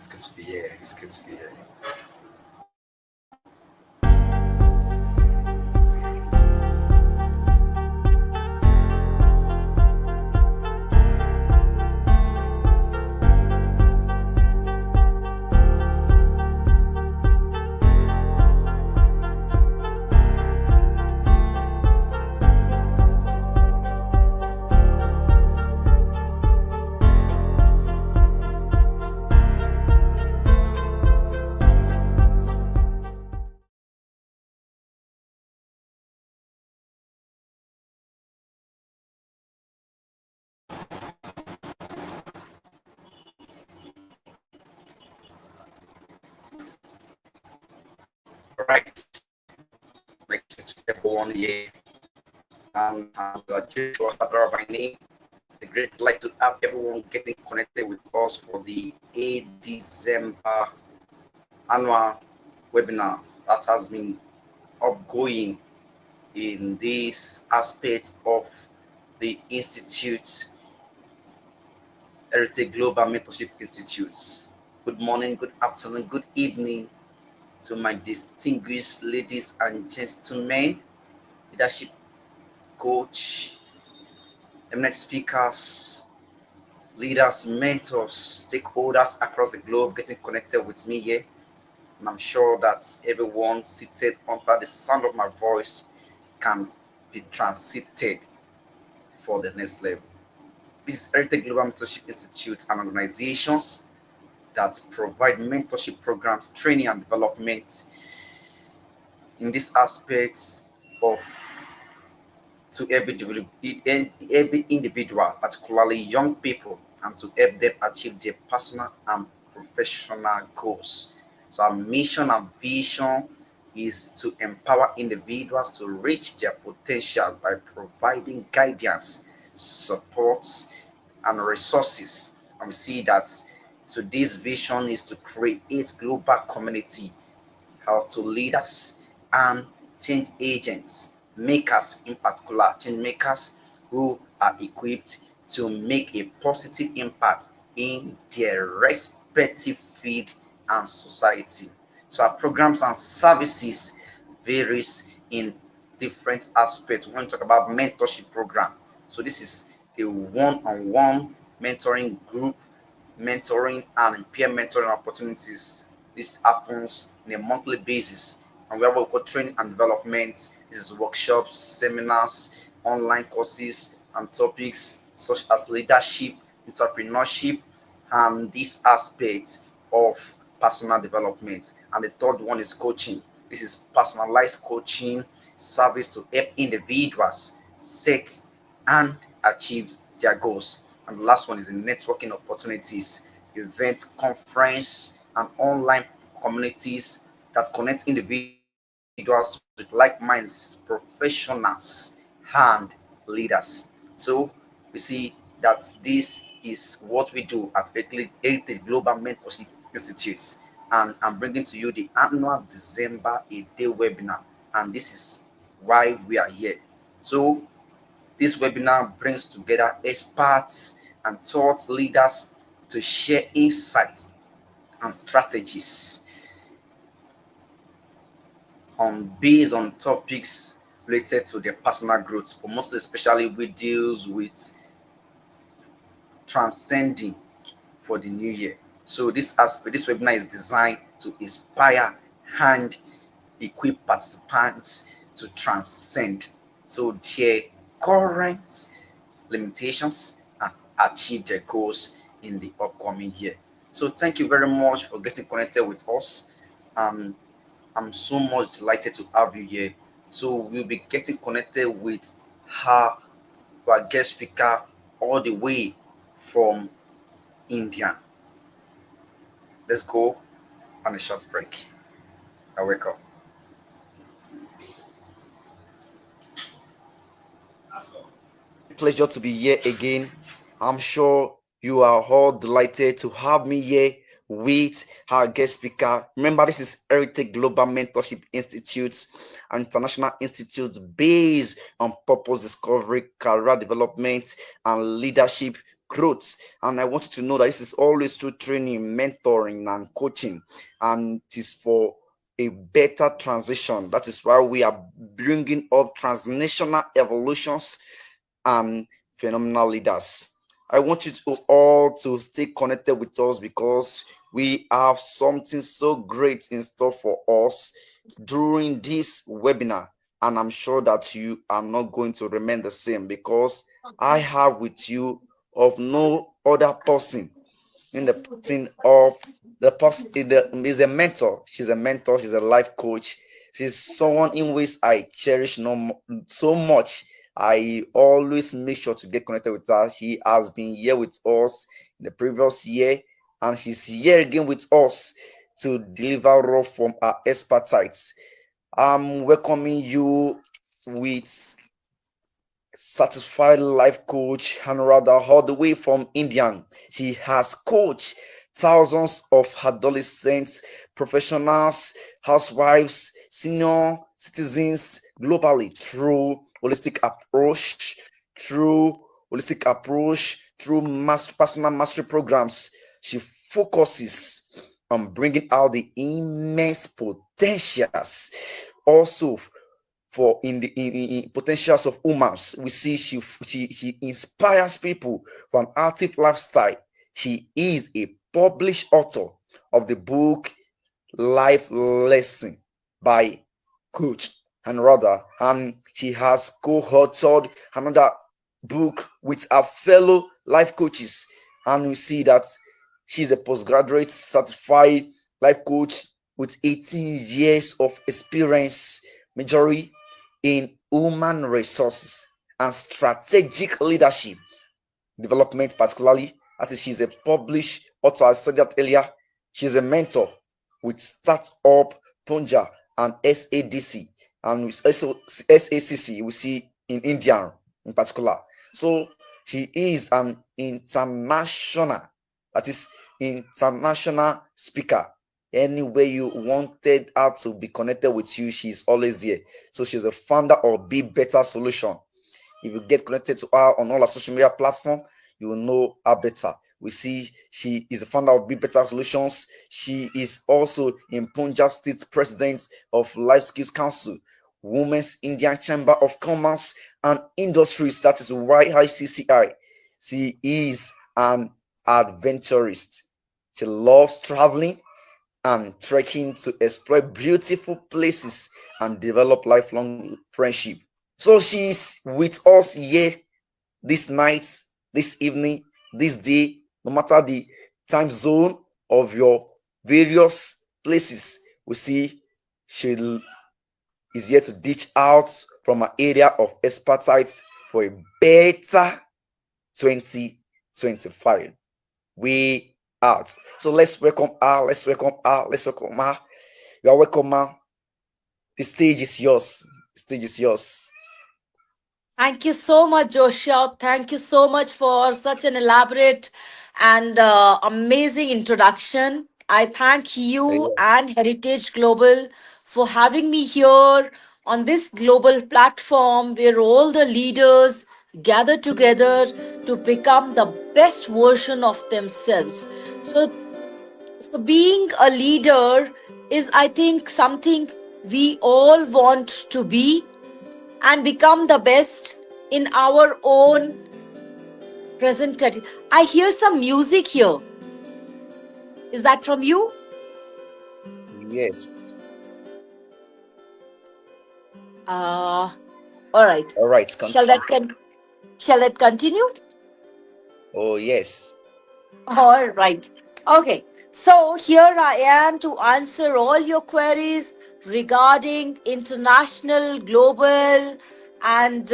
good to be here. It's good to be here. Right. Greetings to everyone here. I'm Joshua by name. It's a great delight to have everyone getting connected with us for the 8th December annual webinar that has been upgoing in this aspect of the Institute, Heritage Global Mentorship Institutes. Good morning, good afternoon, good evening to my distinguished ladies and gentlemen, leadership coach, eminent speakers, leaders, mentors, stakeholders across the globe getting connected with me here. And I'm sure that everyone seated under the sound of my voice can be transited for the next level. This is Heritage Global Mentorship Institute and organizations that provide mentorship programs, training and development in this aspect of to every individual, particularly young people, and to help them achieve their personal and professional goals. So our mission and vision is to empower individuals to reach their potential by providing guidance, support, and resources. And we see that today's vision is to create global community, how to leaders and change agents, makers in particular, change makers who are equipped to make a positive impact in their respective field and society. So our programs and services varies in different aspects. When we talk about mentorship program, so this is a one-on-one mentoring group, mentoring and peer mentoring opportunities. This happens on a monthly basis, and we have what we call training and development. This is workshops, seminars, online courses, and topics such as leadership, entrepreneurship, and these aspects of personal development. And the third one is coaching. This is personalized coaching service to help individuals set and achieve their goals. And the last one is the networking opportunities, events, conference, and online communities that connect individuals with like minds, professionals, and leaders. So we see that this is what we do at Heritage Global Mentorship Institute. And I'm bringing to you the annual December a day webinar. And this is why we are here. So this webinar brings together experts and thought leaders to share insights and strategies based on topics related to their personal growth, but most especially we deals with transcending for the new year. So this webinar is designed to inspire and equip participants to transcend so their current limitations and achieve their goals in the upcoming year. So thank you very much for getting connected with us. I'm so much delighted to have you here. So we'll be getting connected with our guest speaker all the way from India. Let's go on a short break. I wake up. Pleasure to be here again. I'm sure you are all delighted to have me here with our guest speaker. Remember, this is Heritage Global Mentorship Institute, an international institute based on purpose discovery, career development, and leadership growth. And I want you to know that this is always through training, mentoring, and coaching, and it is for a better transition. That is why we are bringing up transnational evolutions and phenomenal leaders. I want you to all to stay connected with us because we have something so great in store for us during this webinar. And I'm sure that you are not going to remain the same because I have with you of no other person in the person of the person is a mentor. She's a mentor. She's a life coach. She's someone in which I cherish so much. I always make sure to get connected with her. She has been here with us in the previous year, and she's here again with us to deliver from her expertise. I'm welcoming you with certified life coach Anuradha all the way from India. She has coached thousands of adolescents, professionals, housewives, senior citizens globally through personal mastery programs. She focuses on bringing out the immense potentials also for in potentials of humans. We see she inspires people for an active lifestyle. She is a published author of the book Life Lesson by Coach Anuradha, and she has co-authored another book with her fellow life coaches. And we see that she's a postgraduate certified life coach with 18 years of experience, majority in human resources and strategic leadership development, particularly as she's a published author. I said that earlier. She's a mentor with Startup Punjab and SADC and with SACC, we see in India in particular. So she is an international, that is international speaker. Anywhere you wanted her to be connected with you, she's always there. So she's a founder of Bbetter Solutions. If you get connected to her on all our social media platforms, you will know her better. We see she is the founder of Bbetter Solutions. She is also in Punjab State President of Lifeskills Council, Women's Indian Chamber of Commerce and Industries, that is WICCI. She is an adventurist. She loves traveling and trekking to explore beautiful places and develop lifelong friendship. So she's with us here this night, this evening, this day, no matter the time zone of your various places. We see she is here to dish out from an area of expertise for a better 2025. We out. So let's welcome her. You are welcome, ma. The stage is yours. Thank you so much, Joshua. Thank you so much for such an elaborate and amazing introduction. I thank you and Heritage Global for having me here on this global platform where all the leaders gather together to become the best version of themselves. So being a leader is, I think, something we all want to be and become the best in our own present clarity. I hear some music here. Is that from you? Yes. All right. All right. Shall that continue? Oh, yes. All right. Okay. So here I am to answer all your queries regarding international, global, and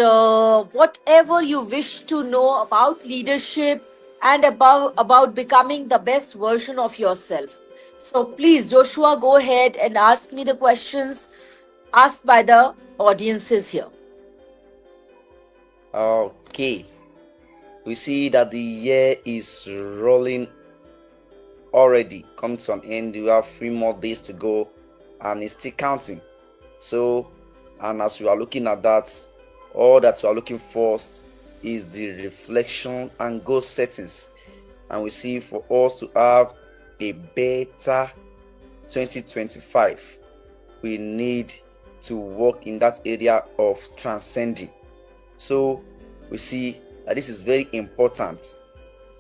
whatever you wish to know about leadership and about becoming the best version of yourself. So please, Joshua, go ahead and ask me the questions asked by the audiences here. Okay. We see that the year is rolling already, come to an end. You have 3 more days to go and it's still counting. So, and as we are looking at that, all that we are looking for is the reflection and goal settings. And we see for us to have a better 2025, we need to work in that area of transcending. So we see that this is very important.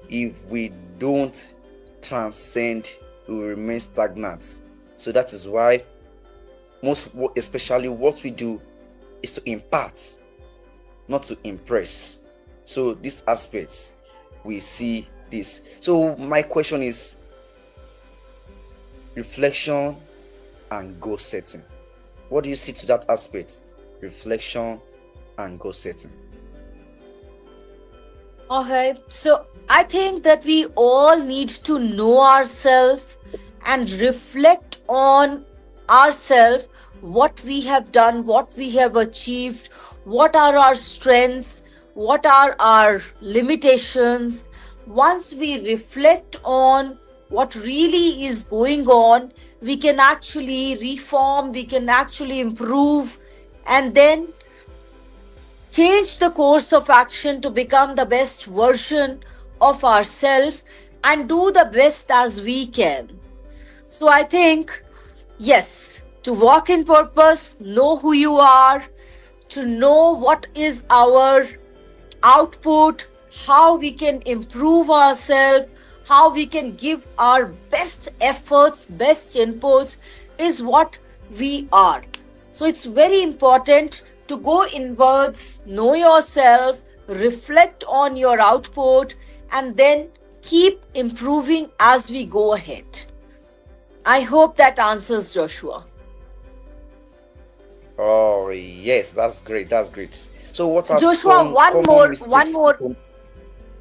If we don't transcend, we will remain stagnant. So that is why especially what we do is to impart, not to impress. So these aspects, we see this. So my question is reflection and goal setting. What do you see to that aspect? Reflection and goal setting. Okay, so I think that we all need to know ourselves and reflect on ourselves, what we have done, what we have achieved, what are our strengths, what are our limitations. Once we reflect on what really is going on, we can actually reform, we can actually improve, and then change the course of action to become the best version of ourselves and do the best as we can. So I think, yes, to walk in purpose, know who you are, to know what is our output, how we can improve ourselves, how we can give our best efforts, best inputs is what we are. So it's very important to go inwards, know yourself, reflect on your output, and then keep improving as we go ahead. I hope that answers Joshua. Oh yes, that's great. That's great. So what are Joshua, some common mistakes?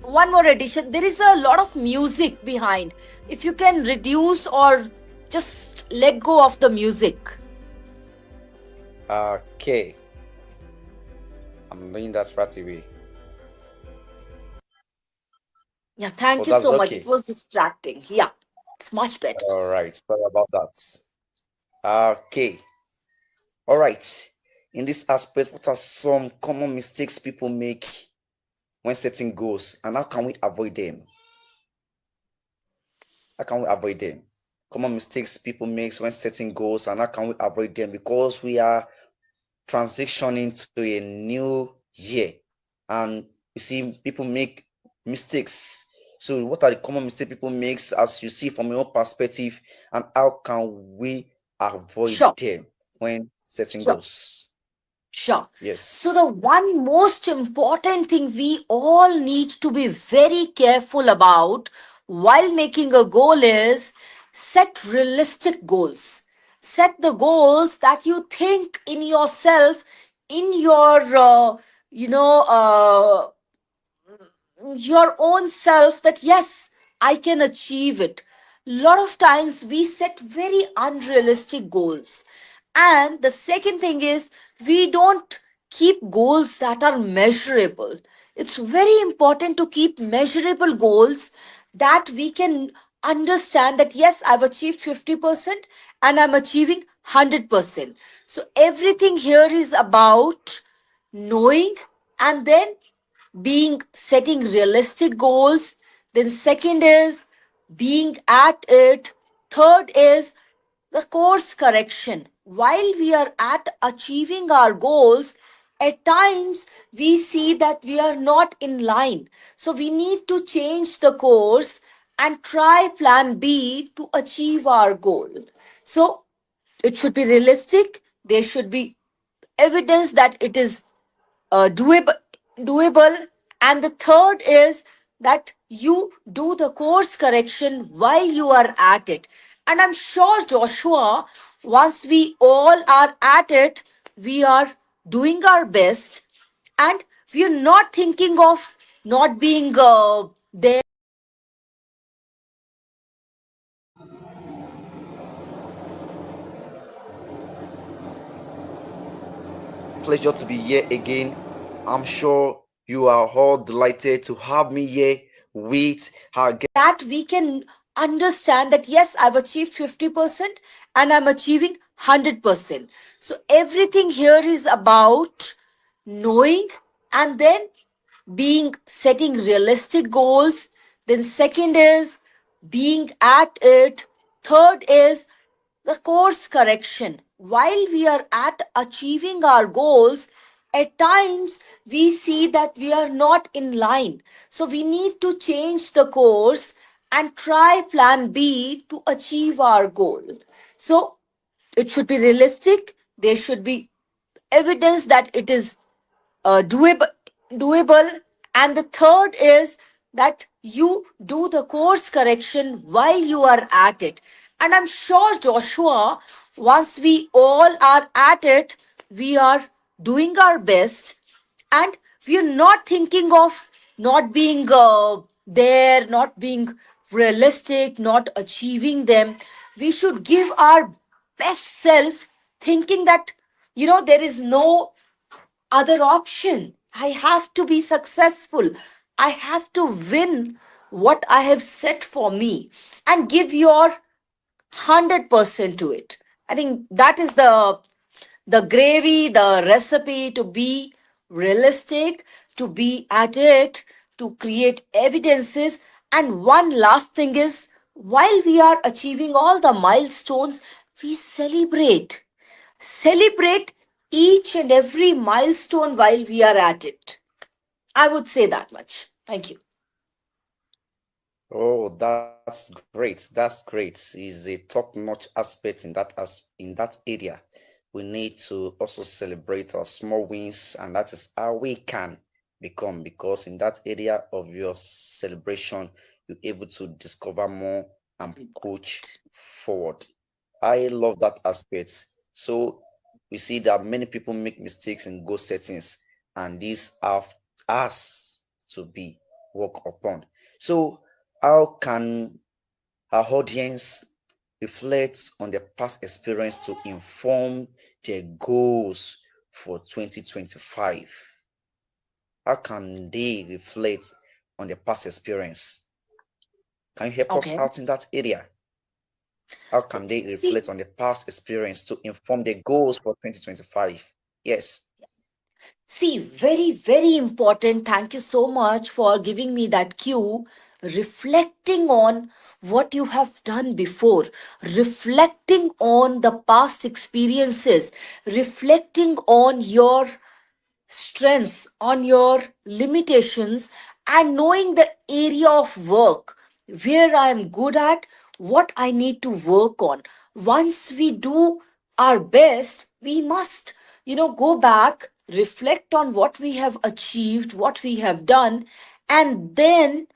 One more addition. There is a lot of music behind. If you can reduce or just let go of the music. Okay. I'm doing that right away. Yeah, thank you so much. Okay. It was distracting. Yeah, it's much better. All right. Sorry about that. Okay. All right. In this aspect, what are some common mistakes people make when setting goals, and how can we avoid them? How can we avoid them? Common mistakes people make when setting goals, and how can we avoid them? Because we are transitioning to a new year, and you see people make mistakes. So what are the common mistakes people make, as you see from your perspective, and how can we avoid Sure. them when setting Sure. goals? Sure. Yes. So the one most important thing we all need to be very careful about while making a goal is set realistic goals. Set the goals that you think in yourself, in your, your own self, that yes, I can achieve it. Lot of times we set very unrealistic goals. And the second thing is, we don't keep goals that are measurable. It's very important to keep measurable goals that we can understand that yes, I've achieved 50% and I'm achieving 100%. So everything here is about knowing and then being setting realistic goals. Then second is being at it. Third is the course correction. While we are at achieving our goals, at times we see that we are not in line, so we need to change the course and try plan B to achieve our goal. So it should be realistic, there should be evidence that it is doable, and the third is that you do the course correction while you are at it. And I'm sure, Joshua, once we all are at it, we are doing our best, and we are not thinking of not being there. Pleasure to be here again. I'm sure you are all delighted to have me here with our guest. That we can understand that yes, I've achieved 50% and I'm achieving 100%. So everything here is about knowing and then being setting realistic goals. Then second is being at it. Third is the course correction. While we are at achieving our goals, at times we see that we are not in line. So we need to change the course and try plan B to achieve our goal. So it should be realistic. There should be evidence that it is doable, and the third is that you do the course correction while you are at it. And I'm sure, Joshua, once we all are at it, we are doing our best, and we are not thinking of not being there, not being realistic, not achieving them. We should give our best self, thinking that there is no other option. I have to be successful. I have to win what I have set for me and give your 100% to it. I think that is the gravy, the recipe to be realistic, to be at it, to create evidences. And one last thing is, while we are achieving all the milestones, we celebrate each and every milestone while we are at it. I would say that much. Thank you. Oh, that's great. That's great. Is a top-notch aspect in that area. We need to also celebrate our small wins, and that is how we can become. Because in that area of your celebration, you're able to discover more and push forward. I love that aspect. So we see that many people make mistakes in goal settings, and these have us to be worked upon. So how can our audience reflect on their past experience to inform their goals for 2025? How can they reflect on their past experience? Can you help us Okay. out in that area? How can they See, reflect on the past experience to inform their goals for 2025? Yes. See, very, very important. Thank you so much for giving me that cue. Reflecting on what you have done before, reflecting on the past experiences, reflecting on your strengths, on your limitations, and knowing the area of work where I am good at, what I need to work on. Once we do our best, we must, go back, reflect on what we have achieved, what we have done, and then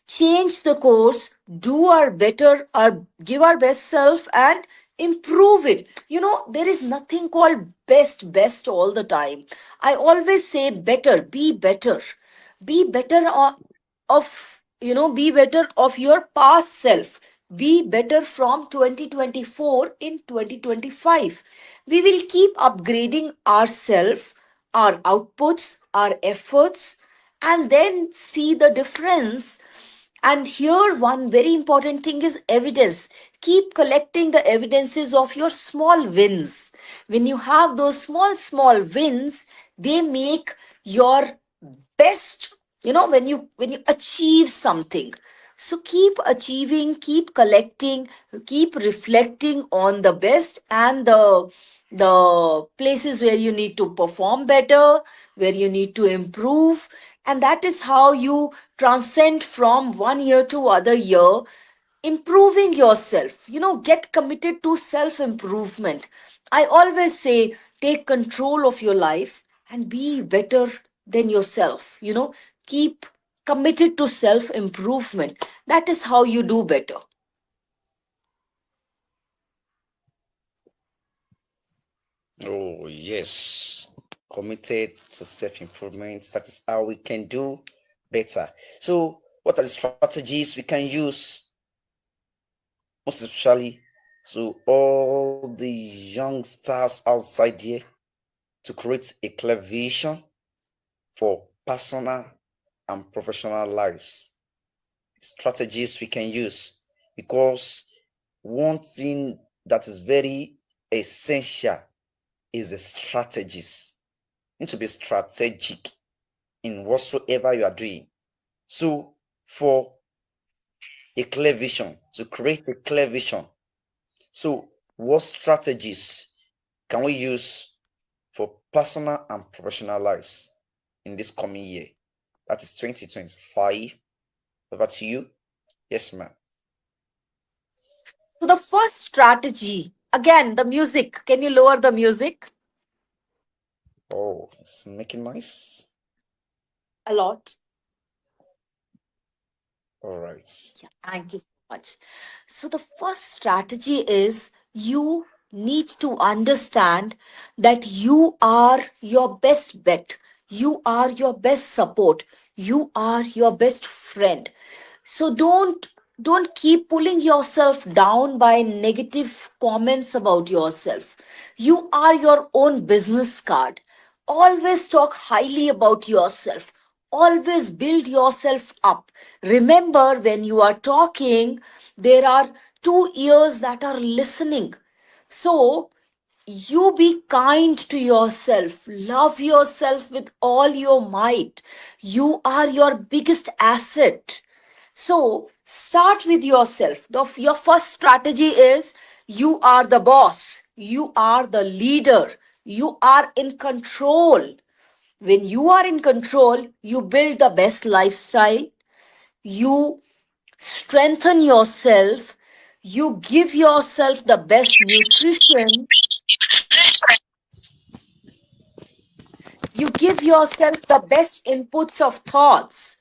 change the course, do our better, our give our best self, and improve it. There is nothing called best all the time. I always say better, be better be better of your past self. Be better from 2024 in 2025. We will keep upgrading ourselves, our outputs, our efforts, and then see the difference. And here, one very important thing is evidence. Keep collecting the evidences of your small wins. When you have those small wins, they make your best, when you achieve something. So keep achieving, keep collecting, keep reflecting on the best and the places where you need to perform better, where you need to improve. And that is how you transcend from one year to other year, improving yourself. Get committed to self improvement. I always say, take control of your life and be better than yourself. Keep committed to self improvement. That is how you do better. Oh, yes. Committed to self improvement. That is how we can do better. So, what are the strategies we can use, most especially to all the youngsters outside here, to create a clear vision for personal and professional lives? Strategies we can use, because one thing that is very essential is the strategies. You need to be strategic in whatsoever you are doing. So for a clear vision, to create a clear vision, so what strategies can we use for personal and professional lives in this coming year? That is 2025. Over to you. Yes, ma'am. So the first strategy, again, the music. Can you lower the music Oh, it's making noise. a lot? All right. Yeah, thank you so much. So, the first strategy is you need to understand that you are your best bet, you are your best support, you are your best friend. So, don't keep pulling yourself down by negative comments about yourself. You are your own business card. Always talk highly about yourself. Always build yourself up. Remember, when you are talking, there are two ears that are listening. So, you be kind to yourself. Love yourself with all your might. You are your biggest asset. So, start with yourself. Your first strategy is you are the boss, you are the leader, you are in control. When you are in control, you build the best lifestyle, you strengthen yourself, you give yourself the best nutrition, you give yourself the best inputs of thoughts.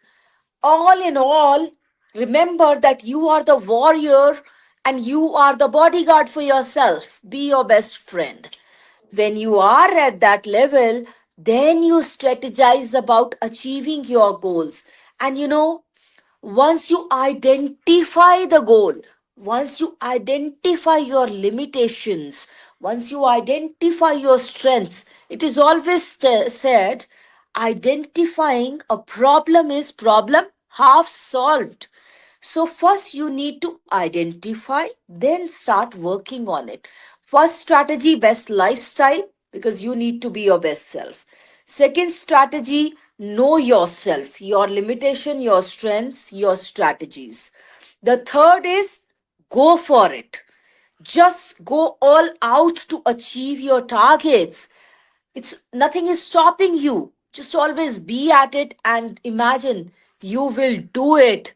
All in all, remember that you are the warrior and you are the bodyguard for yourself. Be your best friend. When you are at that level, then you strategize about achieving your goals. And once you identify the goal, once you identify your limitations, once you identify your strengths, it is always said identifying a problem is problem half solved. So, first you need to identify, then start working on it. First strategy, best lifestyle, because you need to be your best self. Second strategy, know yourself, your limitation, your strengths, your strategies. The third is go for it. Just go all out to achieve your targets. It's nothing is stopping you. Just always be at it and imagine you will do it.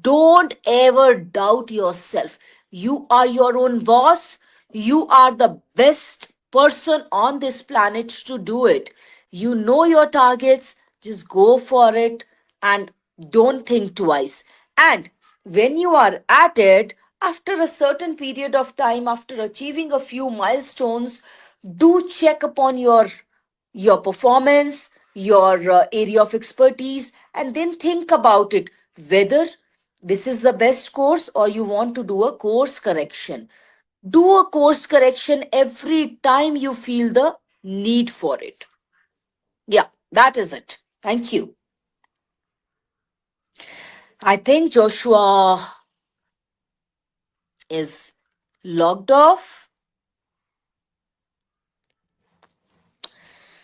Don't ever doubt yourself. You are your own boss. You are the best person on this planet to do it. You know your targets. Just go for it and don't think twice. And when you are at it, after a certain period of time, after achieving a few milestones, do check upon your performance, your area of expertise, and then think about it whether this is the best course or you want to do a course correction. Do a course correction every time you feel the need for it. Yeah, that is it. Thank you. I think Joshua is logged off.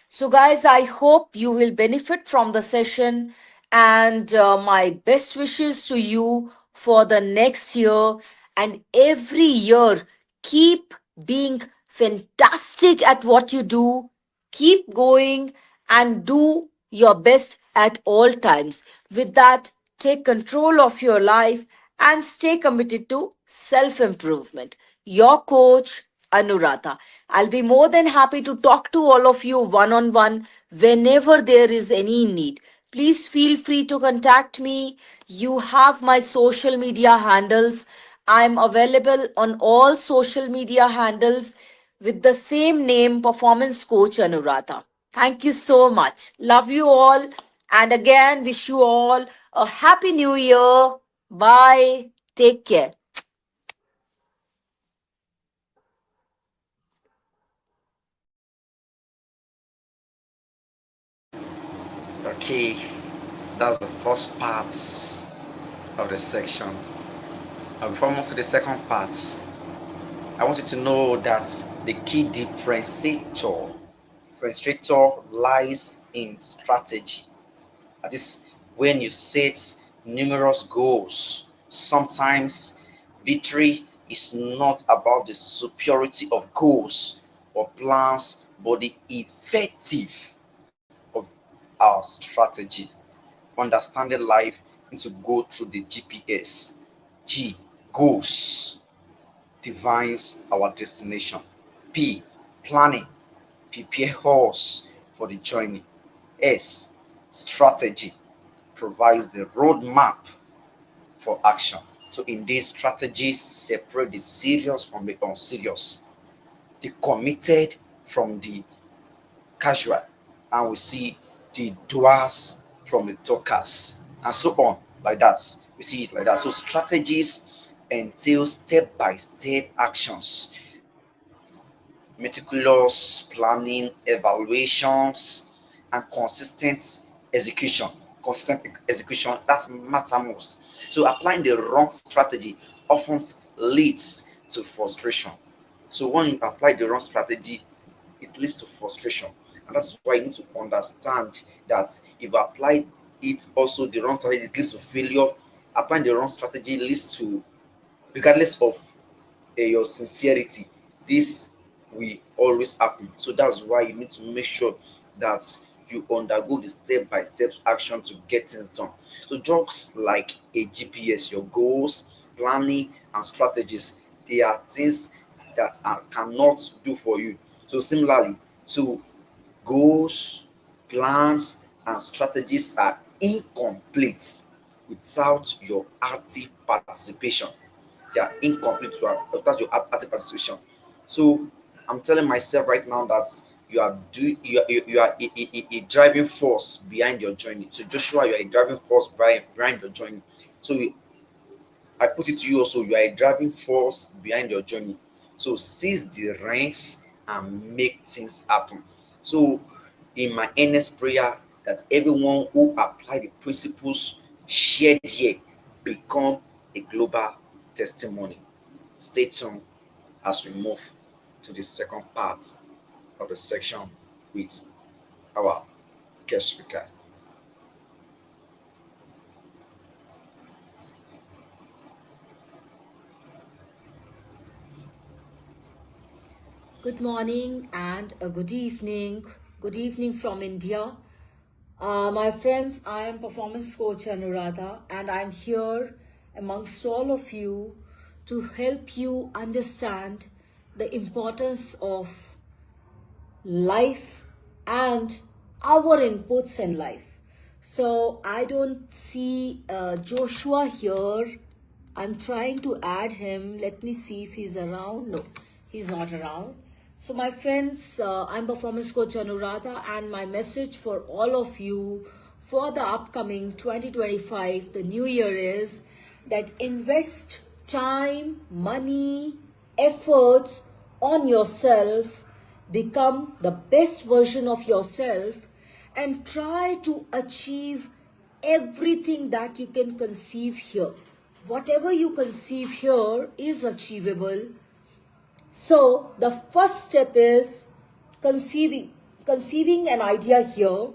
So, guys, I hope you will benefit from the session, and my best wishes to you for the next year and every year. Keep being fantastic at what you do, keep going, and do your best at all times. With that, take control of your life and stay committed to self improvement. Your coach, Anuradha. I'll be more than happy to talk to all of you one on one whenever there is any need. Please feel free to contact me. You have my social media handles. I'm available on all social media handles with the same name, Performance Coach Anuradha. Thank you so much. Love you all. And again, wish you all a happy new year. Bye. Take care. Okay, that's the first part of the section. Before I move to the second part, I want you to know that the key differentiator lies in strategy. That is when you set numerous goals. Sometimes victory is not about the superiority of goals or plans, but the effective of our strategy. Understanding life into go through the GPS. G. Goals defines our destination. P. Planning prepare us for the journey. S. Strategy provides the roadmap for action. So in these strategies, separate the serious from the unserious, the committed from the casual, and we see the doers from the talkers, and so on, like that. We see it like that. So strategies entail step-by-step actions, meticulous planning, evaluations, and execution. Consistent execution that matter most. So applying the wrong strategy often leads to frustration. So when you apply the wrong strategy, it leads to frustration, and that's why you need to understand that if you apply it also the wrong strategy, it leads to failure. Applying the wrong strategy leads to, regardless of your sincerity, this will always happen. So that's why you need to make sure that you undergo the step-by-step action to get things done. So just like a GPS, your goals, planning, and strategies, they are things that I cannot do for you. So similarly, so goals, plans, and strategies are incomplete without your active participation. They are incomplete without your active participation. So I'm telling myself right now that you are a driving force behind your journey. So Joshua, you are a driving force behind your journey. So I put it to you also, you are a driving force behind your journey. So seize the reins and make things happen. So in my earnest prayer that everyone who apply the principles shared here become a global testimony. Stay tuned as we move to the second part of the section with our guest speaker. Good morning and a good evening. Good evening from India. My friends, I am performance coach Anuradha, and I'm here amongst all of you to help you understand the importance of life and our inputs in life. So I don't see Joshua here. I'm trying to add him. Let me see if he's around. No, he's not around. So my friends, I'm performance coach Anuradha, and my message for all of you for the upcoming 2025, the new year, is that invest time, money, efforts on yourself, become the best version of yourself, and try to achieve everything that you can conceive here. Whatever you conceive here is achievable. So the first step is conceiving an idea here,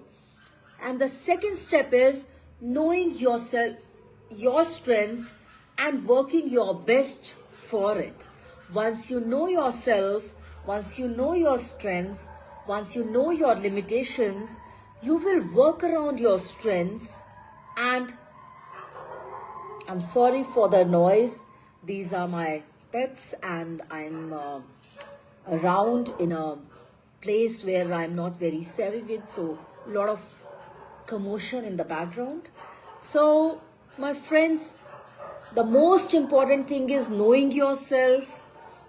and the second step is knowing yourself, your strengths, and working your best for it. Once you know yourself, once you know your strengths, once you know your limitations, you will work around your strengths. And I'm sorry for the noise. These are my pets, and I'm around in a place where I'm not very savvy with, so a lot of commotion in the background. So my friends, the most important thing is knowing yourself,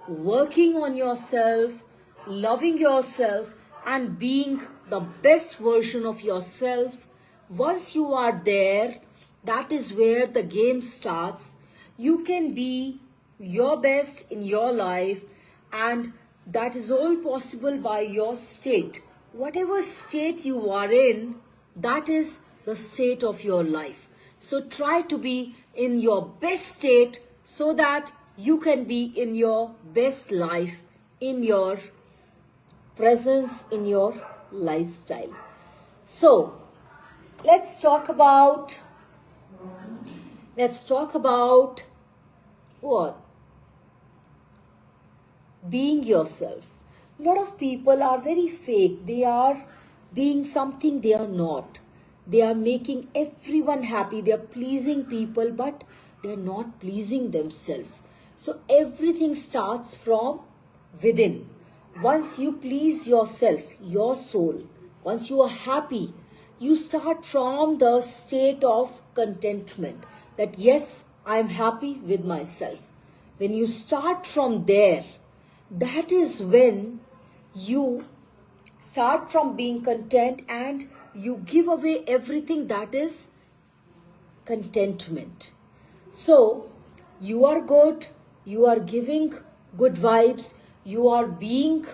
working on yourself, loving yourself, and being the best version of yourself. Once you are there, that is where the game starts. You can be your best in your life, and that is all possible by your state. Whatever state you are in, that is the state of your life. So try to be in your best state so that you can be in your best life, in your presence, in your lifestyle. So let's talk about what? Being yourself. A lot of people are very fake. They are being something they are not. They are making everyone happy. They are pleasing people, but they are not pleasing themselves. So everything starts from within. Once you please yourself, your soul, once you are happy, you start from the state of contentment that yes, I am happy with myself. When you start from there, that is when you start from being content and you give away everything that is contentment. So you are good, you are giving good vibes, you are being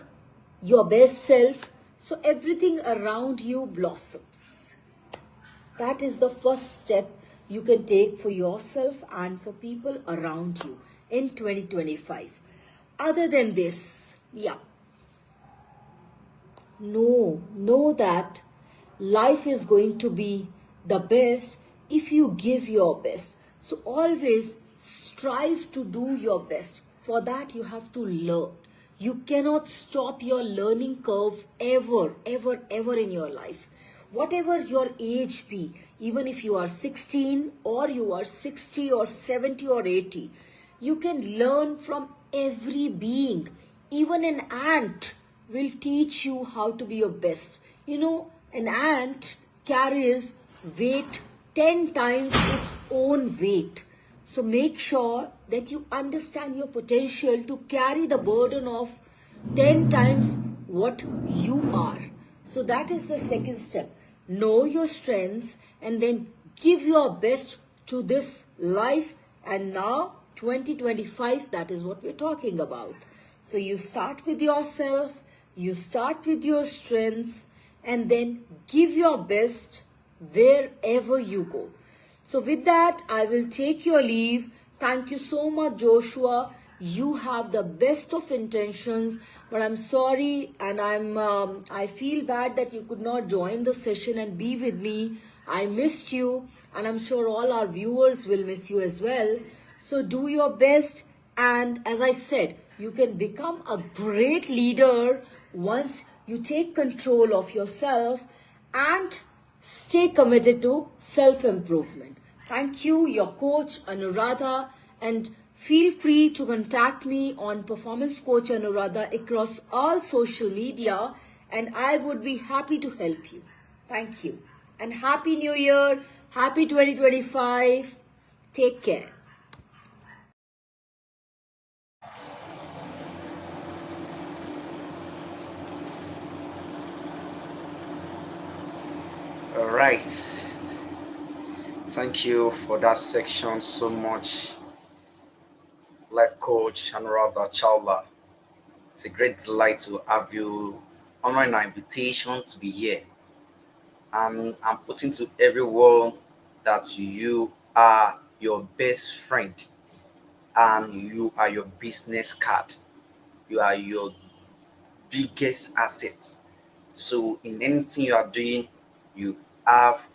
your best self, so everything around you blossoms. That is the first step you can take for yourself and for people around you in 2025. Other than this, know that life is going to be the best if you give your best. So always strive to do your best. For that you have to learn. You cannot stop your learning curve ever in your life. Whatever your age be, even if you are 16 or you are 60 or 70 or 80, you can learn from every being. Even an ant will teach you how to be your best. You know, an ant carries weight 10 times its own weight. So make sure that you understand your potential to carry the burden of 10 times what you are. So that is the second step. Know your strengths and then give your best to this life. And now 2025, that is what we're talking about. So you start with yourself, you start with your strengths, and then give your best wherever you go. So with that, I will take your leave. Thank you so much, Joshua. You have the best of intentions, but I'm sorry and I feel bad that you could not join the session and be with me. I missed you, and I'm sure all our viewers will miss you as well. So do your best, and as I said, you can become a great leader once you take control of yourself and stay committed to self-improvement. Thank you, your coach Anuradha, and feel free to contact me on Performance Coach Anuradha across all social media, and I would be happy to help you. Thank you. And Happy New Year. Happy 2025. Take care. All right. Thank you for that section so much, Life Coach Anuradha Chawla. It's a great delight to have you honoring our invitation to be here. And I'm putting to everyone that you are your best friend and you are your business card. You are your biggest asset. So in anything you are doing, you have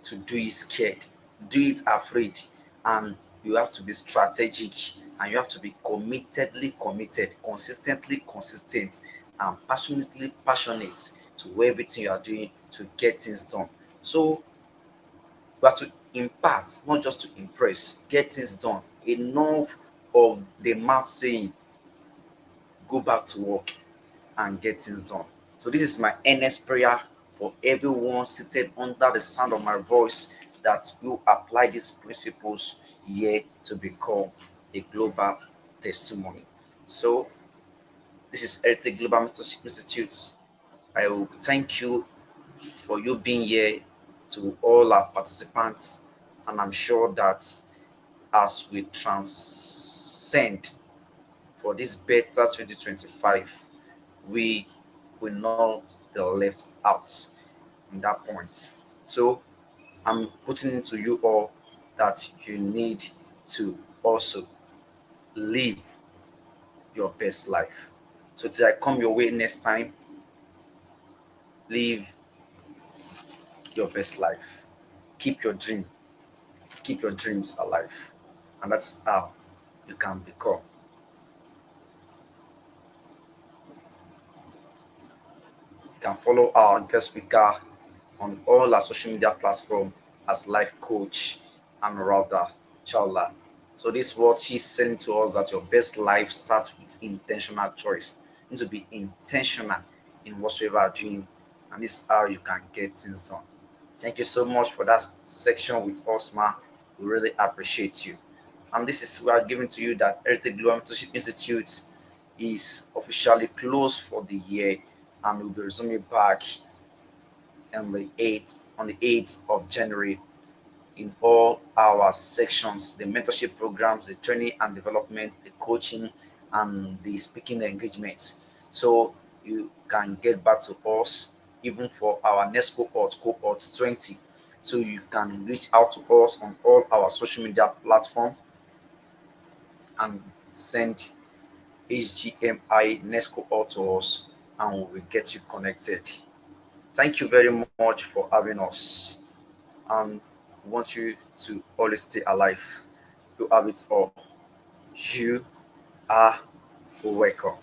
to do it scared, do it afraid, and you have to be strategic, and you have to be committedly committed, consistently consistent, and passionately passionate to everything you are doing to get things done. So you have to impart, not just to impress, get things done. Enough of the mouth saying, go back to work and get things done. So this is my earnest prayer for everyone seated under the sound of my voice, that you apply these principles here to become a global testimony. So this is Heritage Global Mentorship Institute. I will thank you for you being here, to all our participants, and I'm sure that as we transcend for this better 2025, we will not be left out in that point. So I'm putting into you all that you need to also live your best life. So till I come your way next time, live your best life. keep your dream, keep your dreams alive, and that's how you can become. You can follow our guest speaker on all our social media platforms as Life Coach Anuradha Chawla. So this word she's saying to us that your best life starts with intentional choice. You need to be intentional in whatsoever you're doing, and this is how you can get things done. Thank you so much for that section with us, ma. We really appreciate you. And this is we are giving to you that Heritage Global Mentorship Institute is officially closed for the year and will be resuming back on the 8th of January in all our sections, the mentorship programs, the training and development, the coaching, and the speaking engagements. So you can get back to us even for our next cohort 20. So you can reach out to us on all our social media platforms and send 𝐊𝐿𝐷𝐼 next cohort to us, and we will get you connected. Thank you very much for having us, and we want you to always stay alive. You have it all. You are welcome.